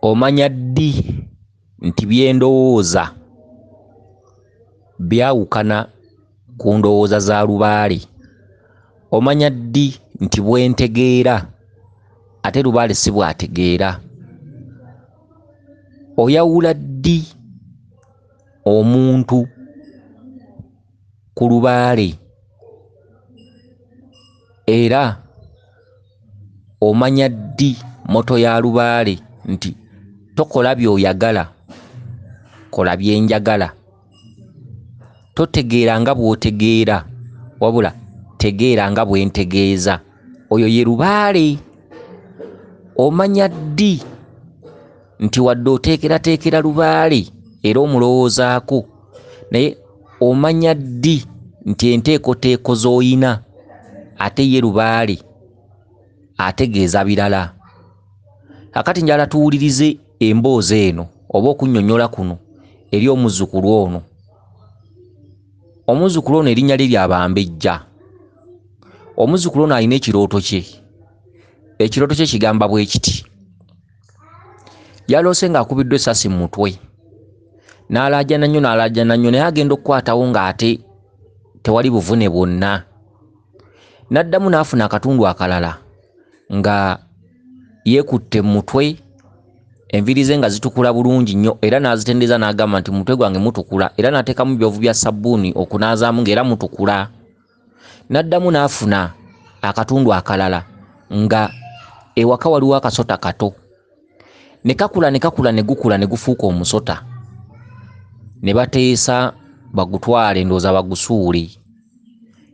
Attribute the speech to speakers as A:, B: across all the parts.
A: omanya ddi nti byendowooza byawukana ku ndowooza za Lubaale? Omanya ddi nti bwentegeera ate Lubaale si bwategeera? Oyawula ddi omuntu ku Lubaale? Era omanya ddi moto ya Lubaale nti tokola by'oyagala, kola byenjagala. Totegeera nga bw'otegeera, wabula tegeera nga bwentegeeza. Oyo ye Lubaale. Omanya ddi nti wadde oteekerateekera Lubaale era omulowoozaako, naye omanya ddi nti enteekoteeko z'oyina ate ye Lubaale ategeeza birala? Kakati njala tuwulirize emboozi eno oba okunnyonnyola kuno eri omuzzukulu ono. Omuzzukulu ono erinnya lye lya Bambejja. Omuzzukulu ono alina ekirooto kye. Ekirooto kye kigamba bwe kiti: yaloose ng'akubiddwa essasi mu mutwe, n'alaajana nnyo naye agenda okukwatawo ng'ate tewali buvune bwonna. N'addamu n'afuna akatundu akalala nga yeekutte mu mutwe, enviiri ze nga zitukula bulungi nnyo, era n'azitendeeza n'agamba nti mutwe gwange mutukula, era n'ateekamu ebyovu bya sabbuuni okunaazaamu ng'era mutukula. N'addamu n'afuna akatundu akalala nga ewaka waliwo akasota kato, ne kakula ne gukula ne gufuuka omusota. Ne bateesa bagutwale ndowooza bagusuule,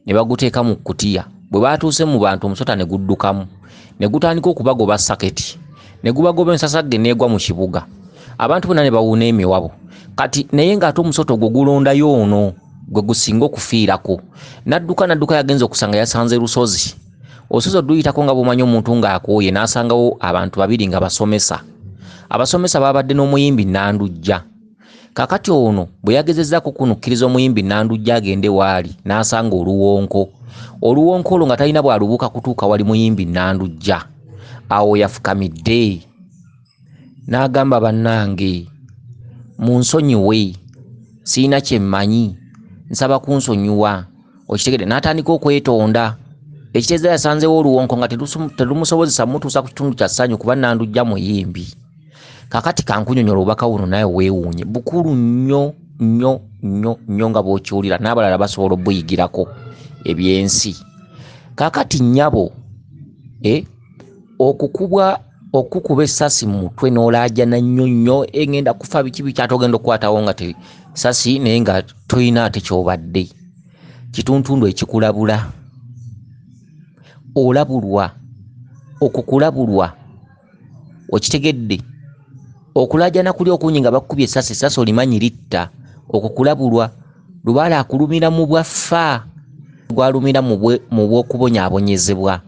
A: ne baguteeka mu kkutiya. Bwe baatuuse mu bantu omusota ne guddukamu, ne gutandika okubagoba saketi, ne gubagoba ensasagge n'egwa mu kibuga. Abantu bonna ne bawuuna emiwabo. Kati naye ng'ate omusota ogwo gulondayo ono gwe gusinga okufiirako. N'adduka yagenze okusanga yasanze lusozi. Olusozi oluyitako nga bw'omanyi omuntu ng'akooye, n'asangawo abantu babiri nga basomesa. Abasomesa baabadde n'omuyimbi Nandujja. Kakati ono bwe yagezezzaako okunukkiriza omuyimbi Nandujja agende waali, n'asanga oluwonko. Oluwonko olwo nga talina bw'alubuuka kutuuka wali muyimbi Nandujja. Awo yafukamidde n'agamba, bannange munsonyiwe, siina kye mmanyi, nsaba kunsonyiwa. Okitegedde? N'atandika okwetonda. Ekitegeeza yasanzewo oluwonko nga telumusobozesa mutuusa ku kitundu kya ssanyu kuba Nandujja muyimbi. Kakati kankunyonyola obubaka buno naye weewuunye. Bukulu nnyo nnyo nnyo nnyo nga bw'okiwulira, n'abalala basobola obuyigirako ebyensi. Kakati nnyabo okukuba essasi mu mutwe n'olaajana nnyo nnyo, engenda kufa biki ate ogenda okukwatawo nga essasi naye nga toyina ate ky'obadde. Kituntundu ekikulabula. Olabulwa. Okukulabulwa okitegedde? Okulaajana kuli okunyi nga bakukubye essasi olimanyi litta. Okukulabulwa. Lubaale akulumira mu bwaffa, gwalumira mu bw'okubonyaabonyezebwa.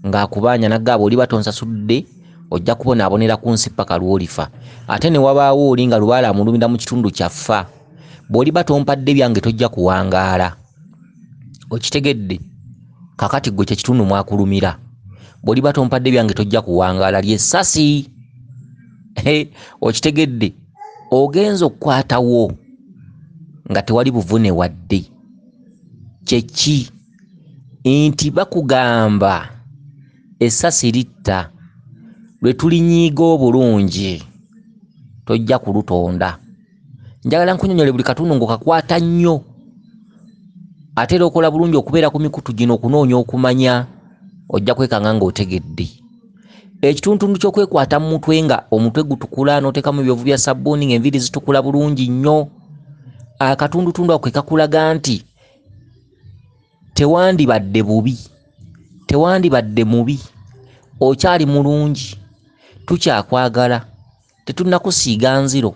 A: Ng'akubaanya naggaaba oli batonsasudde ojja kubonaabonera ku nsi paka lw'olifa. Ate ne wabaawo oli nga Lubaale amulumira mu kitundu kyaffa, bw'oli batompadde byange tojja kuwangaala. Okitegedde? Kakati gwe kye kitundu mwakulumira. Bw'oli batompadde byange tojja kuwangaala, ly'essasi. Okitegedde? Ogenza okukwatawo nga tewali buvune wadde. Kyeki? Nti bakugamba essasi litta, lwe tulinyiiga obulungi tojja kulutonda. Njagala nkunyonyole buli katundu ng'okakwata nnyo, ate era okola bulungi okubeera ku mikutu gino okunoonya okumanya, ojja kwekanga ng'otegedde. Ekituntundu ky'okwekwata mu mutwe nga omutwe gutukula n'oteekamu ebyovu bya sabbuuni ng'enviiri zitukula bulungi nnyo, akatundutundu ako ke kakulaga nti tewandibadde bubi, tewandibadde mubi, okyali mulungi, tukyakwagala, tetunnakusiiga nziro,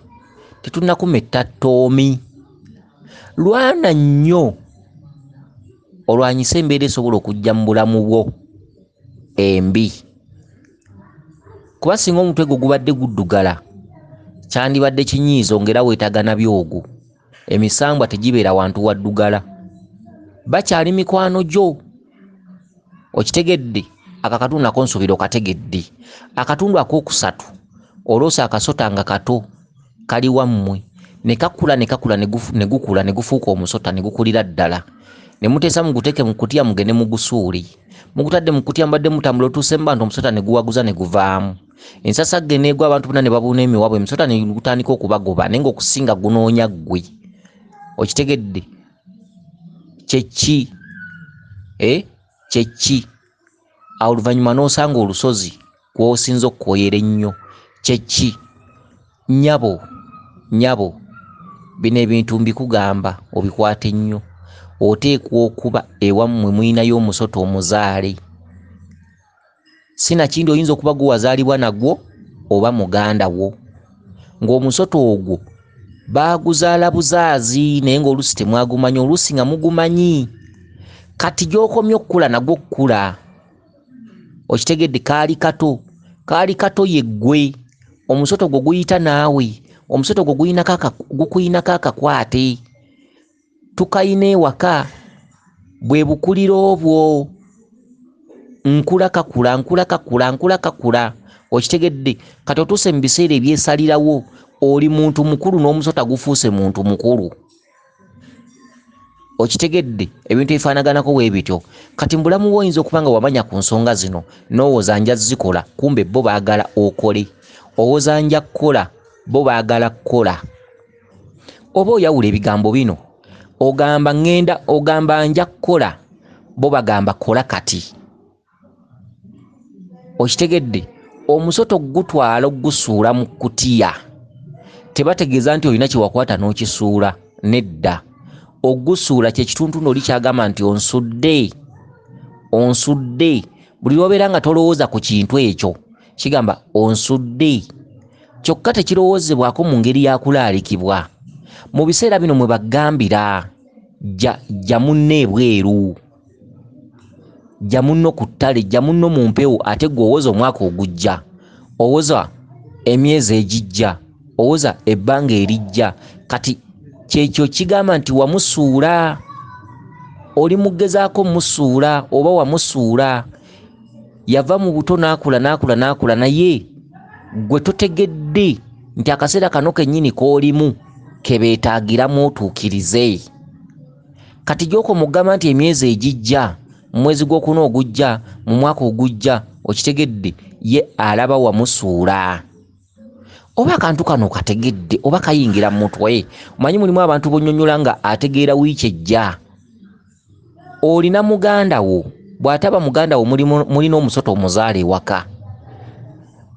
A: tetunnakumetta ttoomi. Lwana nnyo olwanyisa embeera esobola okujja mu bulamu bwo embi. Kuba singa omutwe gwo gubadde guddugala, kyandibadde kinyiizo ng'era weetagana byogo. Emisambwa tegibeera wantu waddugala, bakyali mikwano gyo. Okitegedde? Akatundu nako nsuubira okategedde. Akatundu akookusatu oloosa akasota nga kato kali wammwe ne kakula ne gufuuka omusota ne gukulira ddala ne muteesa muguteeke mu kutya mugende mu gusuuli mugutadde mu kutya mbadde mutambula otuuse mu bantu omusota ne guwaguza ne guvaamu ensasagge neegwa abantu bonna ne babuuna emiwabwe emisota ne gutandika okubagoba naye ng'okusinga gunoonya ggwe okitegedde kyeki kyeki awo oluvannyuma n'osanga olusozi kw'osinza okukooyera ennyo kyeki nyabo bino ebintu mbikugamba obikwate nnyo oteekwa okuba ewammwe muyinayo omusota omuzaale sinakindi oyinza okuba guwazaalibwa nagwo oba muganda wo ng'omusota ogwo baaguzaala buzaazi naye ng'oluusi temwagumanyi oluusi nga mugumanyi kati gy'okomye okukula nagwo okukula okitegedde kaali kato yeggwe omusota ogwo guyita naawe omusota ogwo gukuyinako akakwate tukayina ewaka bwe bukuliro obwo nkula kakula okitegedde kati otuuse mu biseera ebyesalirawo oli muntu mukulu n'omusota gufuuse muntu mukulu okitegedde ebintu ebifaanaganako bwe bityo kati mu bulamu bwo oyinza okuba nga wamanya ku nsonga zino n'owooza nja zikola kumbe bo baagala okole owooza nja kukola bo baagala kukola oba oyawula ebigambo bino ogamba nja kukola bo bagamba kola kati okitegedde omusota ogutwala ogusuula mu kutiya tebategeeza nti olina kyewakwata n'okisuula nedda ogusuula kye kitundu n'oli kyagamba nti onsudde buli lwobeera nga tolowooza ku kintu ekyo kigamba onsudde kyokka tekirowoozebwako mu ngeri yakulaalikibwa mu biseera bino mwe bagambira jja munno ebweru jja munno ku ttale jja munno mu mpewo ate gwe owooza omwaka ogujja owooza emyezi egijja owooza ebbanga erijja kati kyekyo kigamba nti wamusuula oli mugezaako musuula oba wamusuula yava mu buto n'akula naye gwe totegedde nti akaseera kano kennyini k'olimu kebeetaagiramu otuukirize kati gy'oko mugamba nti emyezi egijja mu mwezi gw'okuna ogujja mu mwaka ogujja okitegedde ye alaba wamusuula oba akantu kano kategedde oba kayingira mu mutwe omanyi mulimu abantu bonnyonnyola nga ategeera wiiki ejja olina muganda wo bw'ataba muganda wo mulina omusota omuzaale ewaka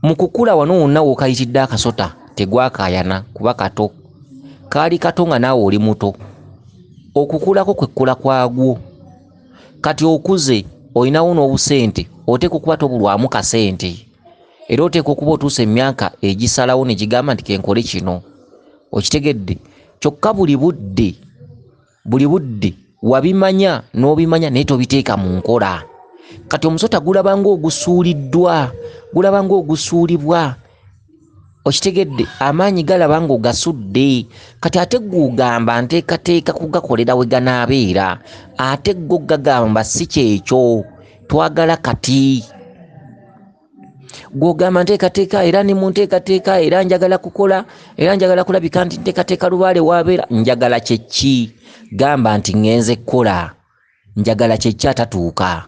A: mu kukula wano wonna w'okayitidde akasota tegwakaayana kuba kato kaali kato nga naawe oli muto okukulako kwekula kwagwo kati okuze olinawo n'obusente oteeka okuba tobulwamu kasente era oteeka okuba otuuse emyaka egisalawo ne gigamba nti kenkole kino okitegedde kyokka buli budde wabimanya n'obimanya naye tobiteeka mu nkola kati omusota gulaba ng'ogusuuliddwa gulaba ng'ogusuulibwa okitegedde amaanyi galaba ng'ogasudde kati ate gugamba nteekateeka kugakolera we ganaabeera ate go gagamba si kyekyo twagala kati gwogamba nteekateeka era ne mu nteekateeka era njagala kukola era njagala kulabika nti nteekateeka Lubaale waabeera njagala kyeki gamba nti ngenze kukola njagala kyeki atatuuka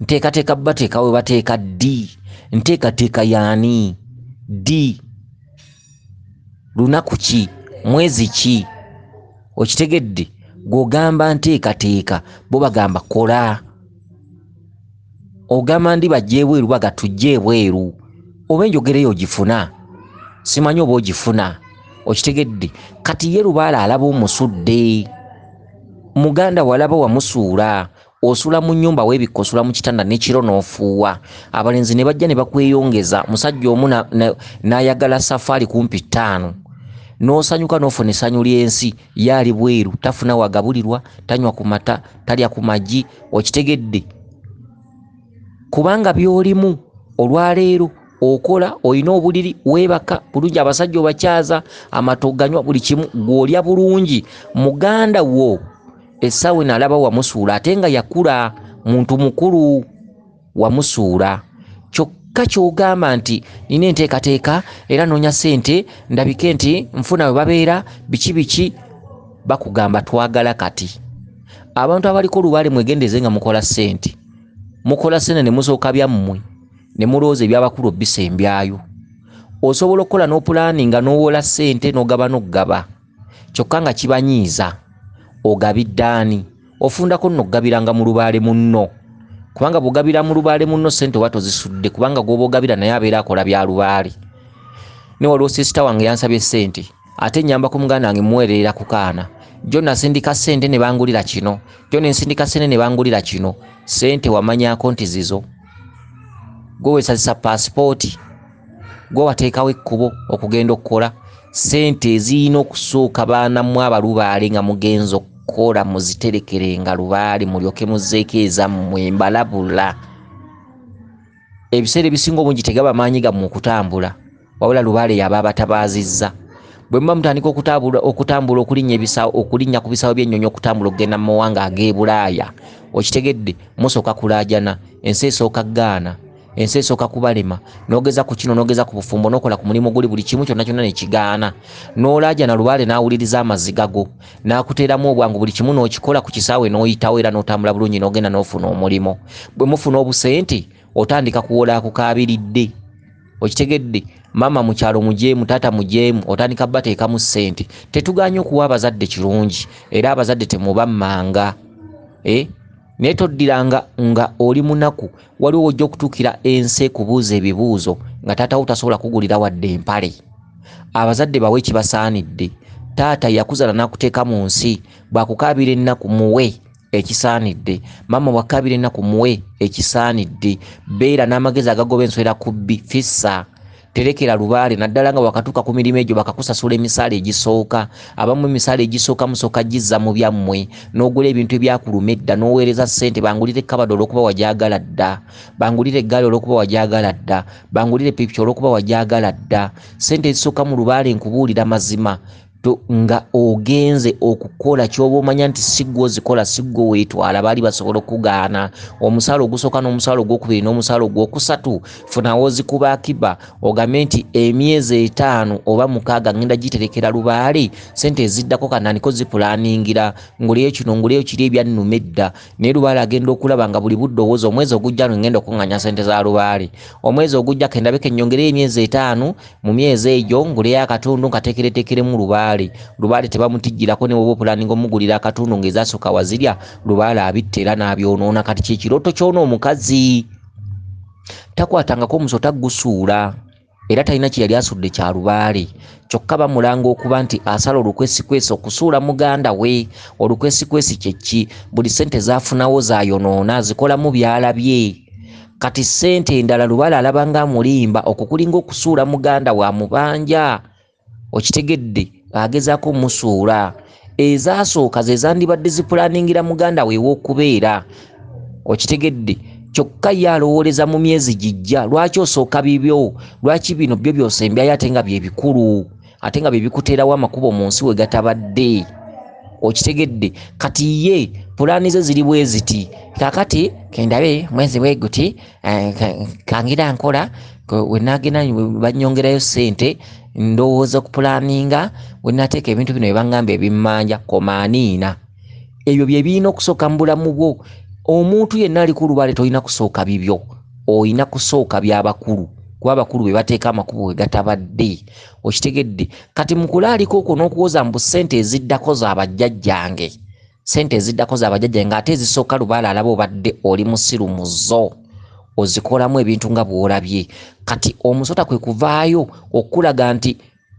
A: nteekateeka bateeka we bateeka ddi nteekateeka yaani ddi lunaku ki mwezi ki okitegedde gw'ogamba nteekateeka bo bagamba kola ogamba ndi bajja ebweru baga tujja ebweru oba enjogera eyo ogifuna simanyi oba ogifuna okitegedde kati ye Lubaale alaba omusudde muganda walaba wamusuula osula mu nnyumba weebikka osula mu kitanda n'ekiro n'ofuuwa abalenzi ne bajja ne bakweyongeza musajja omu n'ayagala safaari kumpi 5 n'osanyuka n'ofuna essanyu ly'ensi yaali bweru tafuna wagabulirwa tanywa ku mata talya ku magi okitegedde kubanga by'olimu olwaleero okola olina obuliri weebaka bulungi abasajja obakyaza amatoganywa buli kimu gw'olya bulungi muganda wo essaawa nalaba wamusuula ate nga yakula muntu mukulu wamusuula Kakyogamba nti nina enteekateeka era noonya ssente ndabike nti nfuna we babeera biki bakugamba twagala kati. Abantu abaliko Lubaale mwegendeze nga mukola ssente. Mukola ssente ne musooka byammwe ne mulowooza ebyabakulu bisembyayo. Osobola okukola n'opulaninga n'owola ssente n'ogaba. Kyokka nga kibanyiiza ogabidde ani? Ofundako nno ogabiranga mu Lubaale munno. Kubanga bw'ogabira mu Lubaale munno ssente oba tozisudde kubanga gw'oba ogabira naye abeera akola bya Lubaale. Ne waliwo sisita wange yansabye ssente ate nnyamba ku muganda wange muweerera ku kaana. Jjo nasindika ssente ne bangulira kino. Jjo ne nsindika ssente ne bangulira kino. Ssente wamanyaako nti zizo. Gwe weesazisa paasipooti. Gwe wateekawo ekkubo okugenda okukola. Ssente ezirina okusooka baana mmwe Abalubaale nga mugenzo okukola muziterekerenga Lubaale mulyoke muzzeeko ezammwe mbalabula. Ebiseera ebisinga obungi tegaba maanyi gammwe okutambula. Wabula Lubaale yaba abatabaazizza. Bwe muba mutandika okutambula okulinnya ku bisaawe by'ennyonyi okutambula okugenda mu mawanga ag'e Bulaaya. Okitegedde musooka kulaajana, ensi esooka gaana, ensi esooka kubalema, n'ogeza ku kino n'ogeza ku bufumbo n'okola ku mulimu guli buli kimu kyonna kyonna ne kigaana. N'olaajana Lubaale n'awuliriza amaziga go, n'akuteeramu obwangu buli kimu n'okikola ku kisaawe n'oyitawo era n'otambula bulungi n'ogenda n'ofuna omulimo. Bwe mufuna obusente otandika kuwola akukaabiridde. Okitegedde mama mu kyalo mujeemu, taata mujeemu, otandika bateekamu ssente. Tetuganye okuwa abazadde kirungi era abazadde temubammanga. Naye toddiranga nga oli munaku waliwo ojja okutuukira ensi kubuuza ebibuuzo nga taata wo tasobola kugulira wadde empale. Abazadde bawe ekibasaanidde. Taata yakuzala n'akuteeka mu nsi, bw'akukaabira ennaku muwe ekisaanidde. Mama bw'akaabira ennaku muwe ekisaanidde. Beera n'amagezi agagoba enswera kubbi fissa. Terekera Lubaale naddala nga wakatuuka ku mirimu egyo bakakusasula emisaala egisooka. Abamu emisaala egisooka musooka gizza mu byammwe n'ogula ebintu ebyakuluma edda n'oweereza ssente bangulire kabado olw'okuba wagyagala dda, bangulire eggaali olw'okuba wagyagala dda, bangulire pipiki olw'okuba wagyagala dda. Ssente ezisooka mu Lubaale nkubuulira mazima nga ogenze okukola ky'oba omanya nti siggo zikola siggo weetwala baali basobola okugaana. Omusaala ogusooka n'omusaala ogwokubiri n'omusaala ogwokusatu funawo zikuba akiba ogambe nti emyezi 5 oba 6 ngenda giterekera Lubaale. Ssente eziddako kananiko zipulaningira nguliyo kino nguliyo kiri ebyannuma edda. Naye Lubaale agenda okulaba nga buli buddowooza omwezi ogujja ngenda okunganya ssente za Lubaale. Omwezi ogujja kendabeke nnyongere emyezi 5 mu myezi egyo nguliyo akatundu nkateekereteekeremu Lubaale. Lubaale tebamutijjirako ne bwoba opulaninga omugulira akatundu ng'ezasooka wazirya Lubaale abitta era n'abyonoona. Kati kyekirooto kyona omukazi takwatangako omusota gusuula era talina kye yali asudde kya Lubaale. Kyokka bamulanga okuba nti asala olukwesikwesi okusuula muganda we. Olukwesikwesi kyeki? Buli ssente zaafunawo zaayonoona zikolamu byalabye. Kati ssente endala Lubaale alabanga mulimba okukulinga okusuula muganda wa mubanja. Okitegedde agezaako omusuula. Ezaasooka ze zandibadde zipulaningira muganda we w'okubeera. Okitegedde kyokka ye alowooleza mu myezi gijja. Lwaki osooka bibyo? Lwaki bino byo byosembyayo ate nga bye bikulu ate nga bye bikuteerawo amakubo mu nsi we gatabadde? Okitegedde kati ye pulaani ze ziri bwe ziti. Kakati kendabe mwezi bwe guti kangira nkola wenagenda banyongerayo ssente ndowooza kupulaninga wenateeka ebintu bino bye ebimmanja komaaniina. Ebyo bye birina okusooka mu bulamu bwo. Omuntu yenna ali ku Lubaale tolina kusooka bibyo, olina kusooka by'abakulu kuba abakulu be bateeka amakubo we gatabadde. Okitegedde kati mukulaaliko okwo n'okuwoza mbu ssente eziddako za bajjajjange, ssente eziddako za bajjajjange ng'ate ezisooka Lubaale alaba obadde oli musiru mu zo ozikolamu ebintu nga bw'olabye. Kati omusota kwe kuvaayo okulaga nti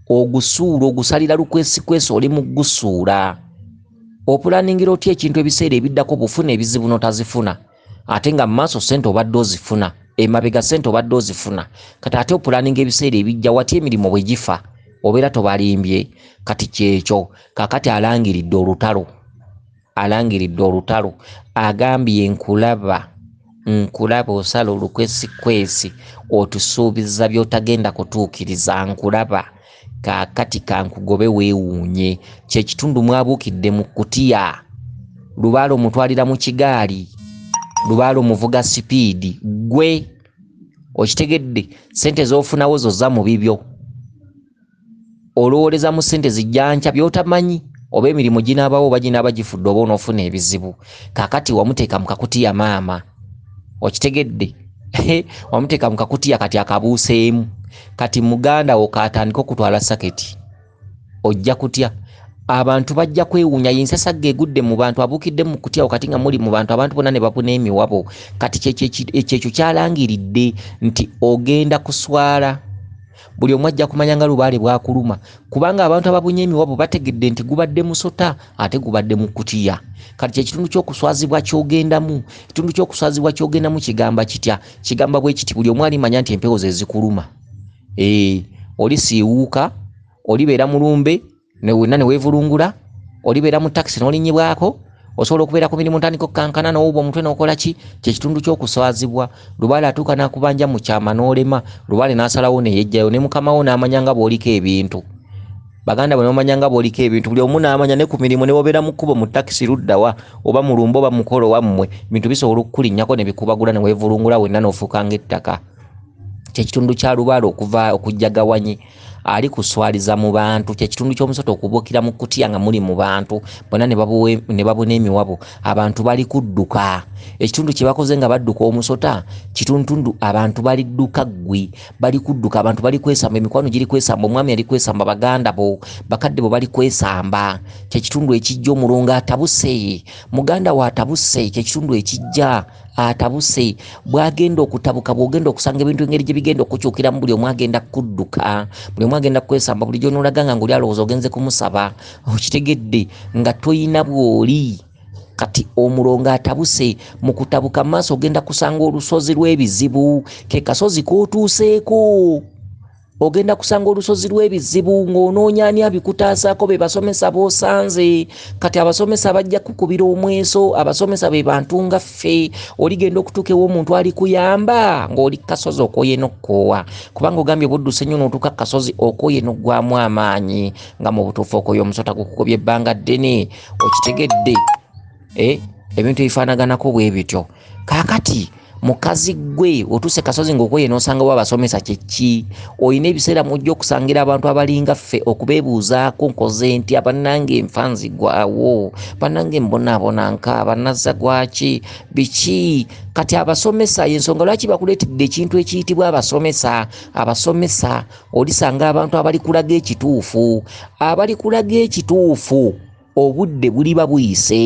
A: ogusuula ogusalira lukwesikwesi oli mu gusuula. Opulaningira otya ekintu ebiseera ebiddako bufuna ebizibu n'otazifuna ate nga mu maaso ssente obadde ozifuna, emabega ssente obadde ozifuna. Kati ate opulaninga ebiseera ebijja watya emirimu bwe gifa obeera tobalimbye. Kati kyekyo kakati alangiridde olutalo agambye nkulaba osala olukwesikwesi otusuubiza by'otagenda kutuukiriza. Nkulaba kakati kankugobe weewuunye. Kyekitundu mwabuukidde mu kutiya. Lubaale omutwalira mu kigaali, Lubaale omuvuga sipiidi. Gwe okitegedde sente z'ofunawo zozza mu bibyo olowoleza mu sente zijjanca by'otamanyi oba emirimu ginaabawo oba ginaaba gifudde oba onoofuna ebizibu kaakati wamuteeka mu kakutiya maama okitegedde wamuteeka mu kakutiya kati akabuuseemu kati muganda wo kaatandika okutwala saketi ojja kutya abantu bajja kwewuunya yinsasagge egudde mu bantu abuukidde mu kutya kati nga muli mu bantu abantu bonna ne babuna emiwabo kati kyekyo kyalangiridde nti ogenda kuswala buli omu ajja kumanya nga Lubaale bwakuluma kubanga abantu ababunye emiwabo bategedde nti gubadde musota ate gubadde mu kutiya kati ekitundu ky'okuswazibwa kyogendamu ekitundu ky'okuswazibwa kyogendamu kigamba kitya kigamba bwe kiti buli omu alimanya nti empewo ze zikuluma oli siiwuuka olibeera mulumbe wenna ne weevulungula olibeera mu takisi n'olinyibwako osobola okubeera ku mirimu ntandika okukankana n'owuba omutwe n'okola ki kyekitundu ky'okuswazibwa Lubaale atuuka n'akubanja mu kyama n'olema Lubaale n'asalawo ne yejjayo ne mukamawo n'amanya nga bw'oliko ebintu baganda bwe n'omanya nga bw'oliko ebintu buli omu n'amanya ne ku mirimu ne wobeera mu kkubo mu takisi luddawa oba mulumba oba mukolo wammwe bintu bisobola okukulinnyako ne bikubagula ne weevulungula wenna n'ofuuka ng'ettaka kyekitundu kya Lubaale okujjagawanye ali kuswaliza mu bantu kyekitundu ky'omusota okubuukira mu kutiya nga muli mu bantu bonna ne babuna emiwabo abantu bali kudduka ekitundu kye bakoze nga badduka omusota kitundu abantu bali dduka ggwe bali kudduka abantu bali kwesamba emikwano giri kwesamba omwami ali kwesamba baganda bo bakadde bo bali kwesamba kyekitundu ekijja omulongo atabuse muganda wa atabuse kyekitundu ekijja atabuse bwagenda okutabuka bwogenda okusanga ebintu engeri gye bigenda okukyukiramu buli omu agenda kudduka buli omu agenda kwesamba bulijjo n'olaga nga ng'oli alowooza ogenze kumusaba okitegedde nga toyina bw'oli kati omulongo atabuse mu kutabuka maaso ogenda kusanga olusozi lw'ebizibu ke kasozi k'otuuseeko ogenda kusanga olusozi lw'ebizibu ng'onoonya ani abikutaasaako be basomesa b'osanze kati abasomesa bajja kukubira omweso abasomesa be bantu nga ffe oligenda okutuuka ew'omuntu ali kuyamba ng'oli kasozi okooye n'okkoowa kubanga ogambye budduse nnyo n'otuuka kasozi okooye n'oggwamu amaanyi nga mu butuufu okooye omusota gukukubye ebbanga ddene okitegedde ebintu ebifaanaganako bwe bityo kaakati mukazi gwe otuuse kasozi ng'okooye n'osangawo abasomesa kyeki olina ebiseera mujja okusangira abantu abalinga ffe okubeebuuzaako nkoze nti abannange enfanzigwawo bannange mbonaabona nkaaba nazza gwaki biki kati abasomesa y'ensonga lwaki bakuleetedde ekintu ekiyitibwa abasomesa olisanga abantu abali kulaga ekituufu obudde buliba buyise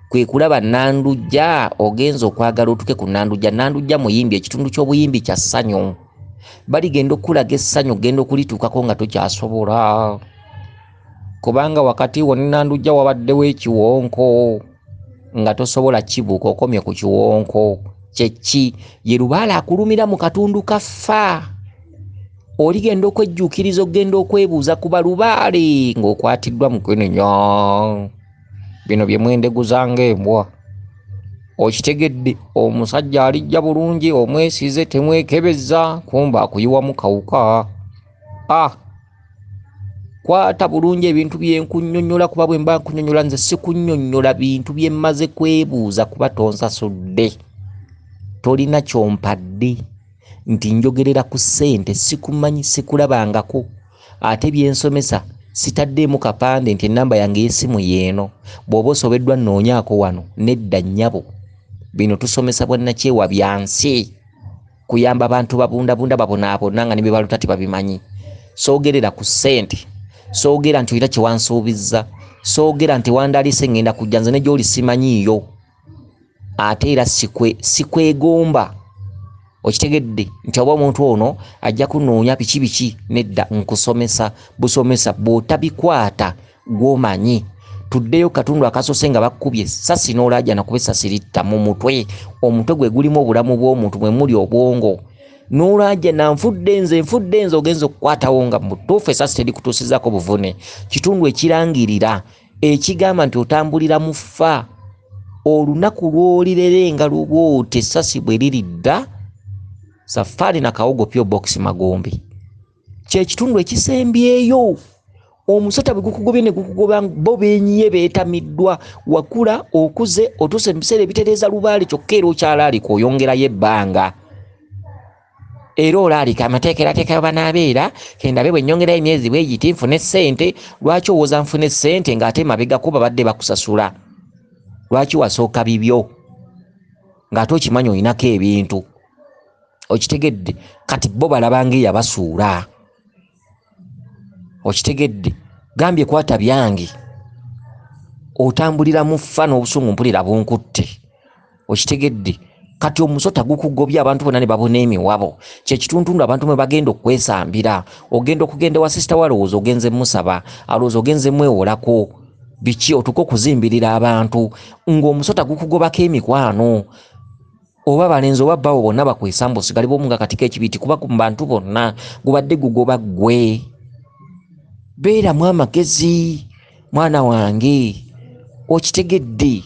A: kwe kulaba Nandujja ogenza okwagala otuke ku Nandujja muyimbi ekitundu ky'obuyimbi kya ssanyu baligenda okulaga essanyu genda okulituukako nga tokyasobola kubanga wakati wo ne Nandujja wabaddewo ekiwonko nga tosobola kibuuka okomye ku kiwonko kyeki ye Lubaale akulumira mu katundu kaffa oligenda okwejjuukiriza ogenda okwebuuza kuba Lubaale ng'okwatiddwa mu kwenenya bino bye mwendeguzanga embwa okitegedde omusajja alijja bulungi omwesize temwekebeza kumba akuyiwamu kawuka kwata bulungi ebintu byenkunnyonnyola kuba bwe mba nkunnyonnyola nze sikunnyonnyola bintu bye mmaze kwebuuza kuba tonsasudde tolina kyompadde nti njogerera ku ssente sikumanyi sikulabangako ate byensomesa sitaddeemu kapande nti ennamba yange y'essimu yeeno bw'oba osobeddwa nnoonyaako wano nedda nnyabo bino tusomesa bwannakyewa byansi kuyamba abantu babundabunda babonaabona nga ne bye baluta tebabimanyi soogerera ku ssente soogera nti oyita kyewansuubizza soogera nti wandaalise ngenda kujja nze ne gy'oli simanyiiyo ate era sikwegomba okitegedde nti oba omuntu ono ajja kunoonya biki nedda nkusomesa busomesa bw'otabikwata gw'omanyi tuddeyo katundu akasoose nga bakkubye sasi n'olajja nakuba essasi litta mu mutwe omutwe gwe gulimu obulamu bw'omuntu mwe muli obwongo n'olajja nfudde nze ogenza okukwatawo nga mutuufu essasi terikutuusizako buvune kitundu ekirangirira ekigamba nti otambulira mu ffa olunaku lw'olirerenga lubwote essasi bwe liridda Safari na Kawogo Pio Box Magombe kyekitundu ekisembyeyo omusota bwe gukugobye ne gukugoba bo benyiye beetamiddwa wakula okuze otuuse mu biseera ebitereeza Lubaale kyokka era okyalaaliko oyongerayo ebbanga era olaalika amateekerateeka banaabeera kendabe bwe nnyongera emyezi bwegiti nfune ssente. Lwaki owooza nfune ssente ng'ate mabegako babadde bakusasula? Lwaki wasooka bibyo ng'ate okimanyi olinako ebintu? Okitegedde? Kati bo balabanga eyabasuula. Okitegedde? Gambye kwata byange otambulira mu ffa n'obusungu mpulira bunkutte. Okitegedde? Kati omusota gukugobya abantu bonna ne babona emiwabo. Kyekituntundu abantu mwe bagenda okwesambira. Ogenda okugenda wa sisita walowooza ogenze musaba, alowooza ogenze mwewolako. Biki otuko kuzimbirira abantu ng'omusota gukugobako emikwano. Oba balenzi oba bawo bonna bakwesamba osigale bomu nga katika ekibiti kuba ku bantu bonna gubadde gugoba ggwe. Beeramu amagezi mwana wange. Okitegedde?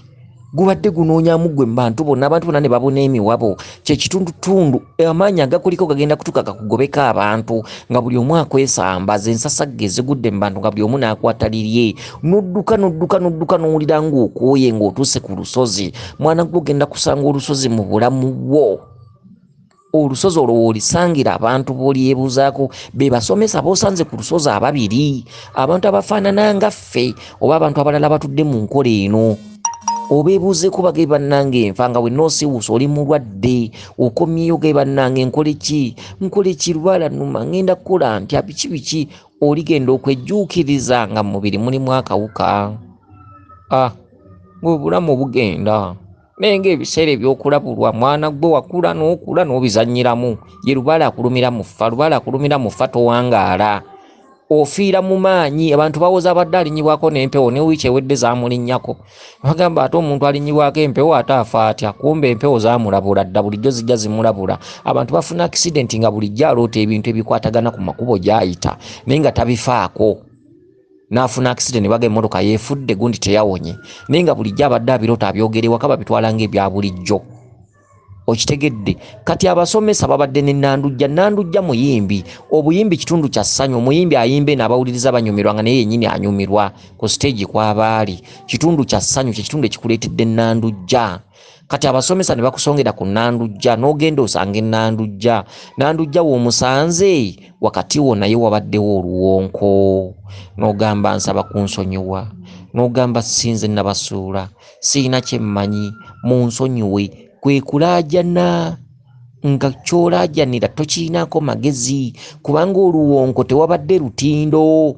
A: Gubadde gunoonyamu ggwe mu bantu bonna, abantu bonna ne babona emiwabo. Kyekitundutundu amaanyi agakuliko gagenda kutuuka gakugobeko abantu nga buli omu akwesamba. Zensasagge zigudde mu bantu nga buli omu n'akwata lirye. Nodduka n'owulira ng'okooye ng'otuuse ku lusozi. Mwana gwe ogenda kusanga olusozi mu bulamu bwo. Olusozi olwo w'olisangira abantu b'olyebuuzaako be basomesa b'osanze ku lusozi ababiri, abantu abafaanana nga ffe oba abantu abalala batudde mu nkola eno. Obeebuuzeeko bage bannange nfa nga wenna osiiwuusa oli mulwadde, okomyeyo ge bannange nkole ki Lubaale nnuma ngenda kukola ntya biki oligenda okwejjuukiriza nga mu mubiri mulimu akawuka. Ng'obulamu bugenda naye ng'ebiseera ebyokulabulwa mwana gwe wakula n'okula n'obizannyiramu. Ye Lubaale akulumira mu ffa, Lubaale akulumira mu ffa towangaala. Ofiira mu maanyi. Abantu bawoza abadde alinyibwako n'empewo ne wiiki ewedde zaamulinnyako. Bagamba ate omuntu alinyibwako empewo ate afa atya? Kumbe empewo zaamulabula dda, bulijjo zijja zimulabula. Abantu bafuna accident nga bulijjo aloota ebintu ebikwatagana ku makubo gy'ayita naye nga tabifaako. N'afuna accident baga emmotoka yeefudde gundi teyawonye naye nga bulijjo abadde abiroota abyogera ewaka babitwala ng'ebya bulijjo. Okitegedde? Kati abasomesa babadde ne Nandujja muyimbi. Obuyimbi kitundu kya ssanyu. Omuyimbi ayimbe n'abawuliriza banyumirwa nga naye yennyini anyumirwa ku stage kw'abaali. Kitundu kya ssanyu, kye kitundu ekikuleetedde Nandujja. Kati abasomesa ne bakusongera ku Nandujja n'ogenda osanga Nandujja w'omusanze wakati wo naye wabaddewo oluwonko. N'ogamba nsaba kunsonyiwa, n'ogamba sinze nabasuula, siina kye mmanyi, munsonyiwe. Kwe kulaajana nga kyolaajanira tokiinaako magezi kubanga oluwonko tewabadde lutindo.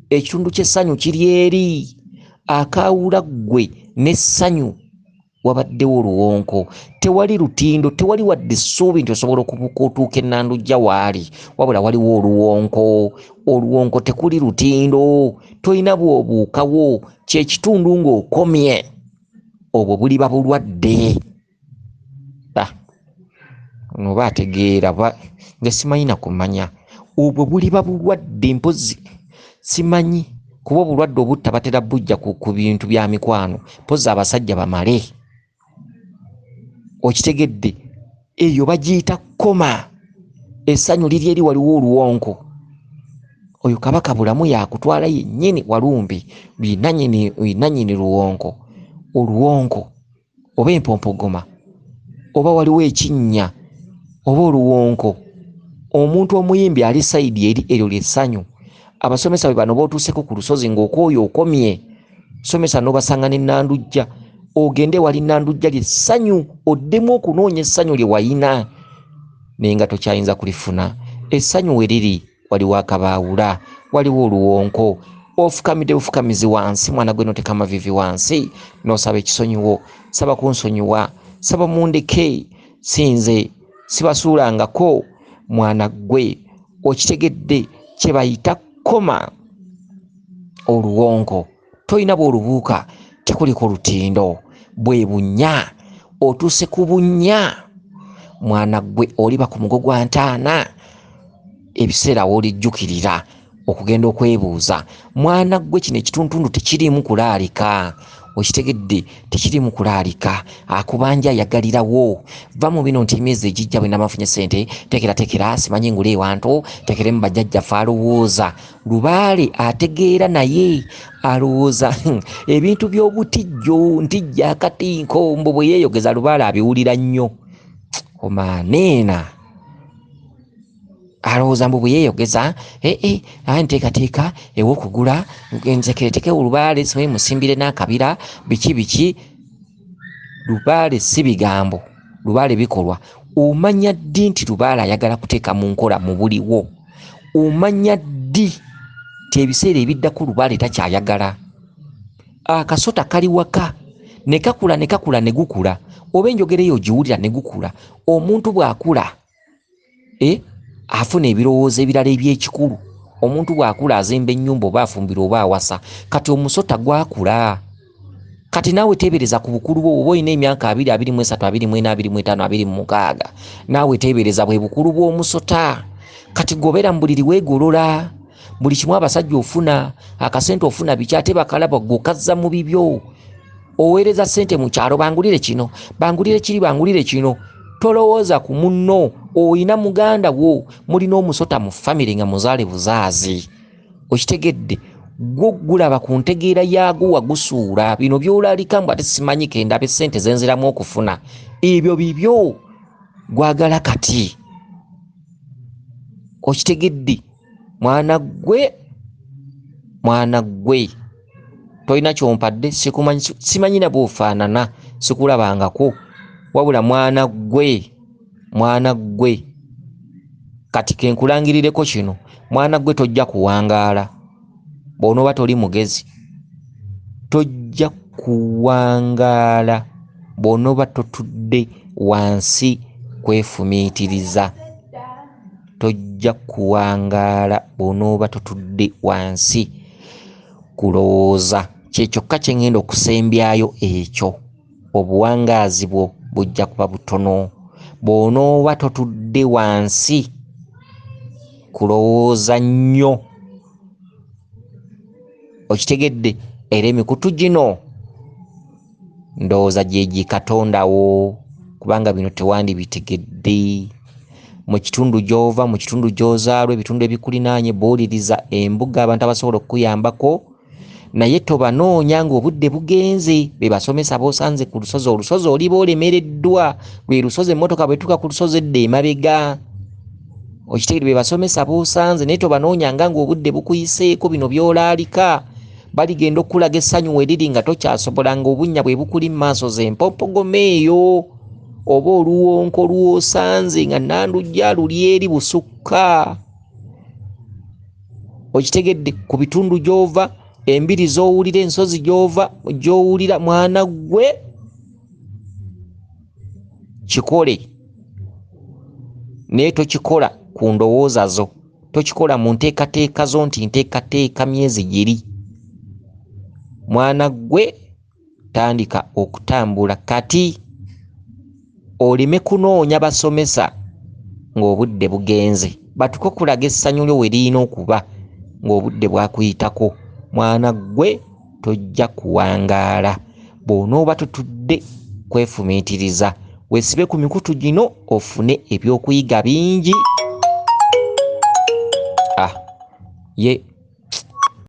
A: Ekitundu ky'essanyu kiri eri. Akaawula ggwe n'essanyu wabaddewo oluwonko. Tewali lutindo, tewali wadde essuubi nti osobola okubuuka otuuka Nandujja waali, wabula waliwo oluwonko. Oluwonko tekuli lutindo, tolina bw'obuukawo. Kyekitundu ng'okomye obwo buliba bulwadde. Oba ategeera nga simanyi na kumanya. Obwo buliba bulwadde mpozi simanyi kuba obulwadde obutta batera bujja ku bintu bya mikwano. Mpozi abasajja bamale. Okitegedde? Eyo bagiyita koma. Essanyu liri eri waliwo oluwonko. Oyo Kabaka bulamu yakutwala yennyini walumbi luyinannyini luwonko. Oluwonko oba empompogoma oba waliwo ekinnya oba oluwonko. Omuntu omuyimbi ali sayidi eri eryo lyessanyu. Abasomesa bwe bano bootuuseko ku lusozi ng'okooyo okomye. Somesa n'obasanga ne Nandujja. Ogende wali Nandujja lyessanyu oddemu okunoonya essanyu lye wayina naye nga tokyayinza kulifuna. Essanyu we riri waliwo akabaawula, waliwo oluwonko. Ofukamidde bufukamizi wansi mwana gwe noteka amavivi wansi n'osaba ekisonyiwo. Saba kunsonyiwa, saba mundeke, sinze sibasuulangako mwana gwe. Okitegedde? Kye bayita koma. Oluwonko tolina bw'olubuuka tekuliko lutindo. Bwe bunnya otuuse ku bunnya mwana gwe oliba ku mugo gwa ntaana. Ebiseera w'olijjukirira okugenda okwebuuza mwana gwe kino ekituntundu tekirimu kulaalika. Okitegedde? Tekirimu kulaalika. Akubanja yagalirawo. Va mu bino nti emyezi egijja bwe namafunye ssente tekera simanyi ngule ewantu tekeremu bajjajjaffe. Alowooza Lubaale ategeera naye alowooza ebintu by'obutijjo ntijja akatinko mbu bwe yeeyogeza Lubaale abiwulira nnyo. Omaneena alowooza mbu bwe yeeyogeza nteekateeka ew'okugula nzekereteke Lubaale simanyi musimbire n'akabira biki Lubaale si bigambo, Lubaale bikolwa. Omanya ddi nti Lubaale ayagala kuteeka mu nkola mu buliwo? Omanya ddi ti ebiseera ebiddako Lubaale takyayagala? Akasota kali waka ne kakula ne gukula, oba enjogera eyo giwulira ne gukula. Omuntu bw'akula afuna ebirowoozo ebirala eby'ekikulu. Omuntu bw'akula azimba ennyumba oba afumbira oba awasa. Kati omusota gwakula. Kati naawe teebereza ku bukulu bwo, oba olina emyaka 20, 23, 24, 25, 26, naawe teebereza bwe bukulu bw'omusota. Kati gobeera mu buliri weegolola, buli kimu abasajja ofuna, akasente ofuna biki ate bakalaba gokazza mu bibyo. Oweereza ssente mu kyalo, bangulire kino, bangulire kiri, bangulire kino. Tolowooza ku munno, oyina muganda wo, mulina omusota mu famire nga muzaale buzaazi. Okitegedde? Gwo gulaba ku ntegeera yaago wagusuula. Bino by'olalika mbu ate simanyi kenda ssente zenziramu okufuna. Ebyo bibyo gwagala kati. Okitegedde? Mwana gwe tolina kyompadde, simanyi na bw'ofaanana, sikulabangako, wabula mwana gwe kati kenkulangirireko kino, mwana gwe tojja kuwangaala. Bw'onooba toli mugezi tojja kuwangaala, bw'onooba totudde wansi kwefumiitiriza. Tojja kuwangaala bw'onooba totudde wansi kulowooza. Kyekyokka kye ngenda okusembyayo ekyo. Obuwangaazi bwo bujja kuba butono bw'onooba totudde wansi kulowooza nnyo. Okitegedde? Era emikutu gino ndowooza gye Katondawo, kubanga bino tewandibitegedde. Mu kitundu gy'ova, mu kitundu gy'ozaalwa, ebitundu ebikulinaanye, bw'owuliriza embuga abantu abasobola okukuyambako, naye tobanoonya ng'obudde bugenze. Be basomesa b'osanze ku lusozi, olusozi oliba olemereddwa, lwe lusozi emmotoka bw'etuuka ku lusozi edda emabega. Okitegedde? Be basomesa b'osanze, naye tobanoonyanga ng'obudde bukuyiseeko. Bino by'olaalika baligenda okulaga essanyu weriri nga tokyasobola, ng'obunnya bwe bukuli mu maaso z'empopogoma eyo, oba oluwonko lw'osanze nga Nandujja luli eri busukka. Okitegedde? Ku bitundu gy'ova, embiri z'owulira, ensozi gy'owulira, mwana gwe kikole, naye tokikola ku ndowooza zo, tokikola mu nteekateeka zo nti nteekateeka myezi giri. Mwana gwe tandika okutambula kati, oleme kunoonya basomesa ng'obudde bugenze, batuke okulaga essanyu lyo we lirina okuba ng'obudde bwakuyitako. Mwana gwe tojja kuwangaala bw'onooba totudde kwefumiitiriza. Weesibe ku mikutu gino ofune ebyokuyiga bingi. Ye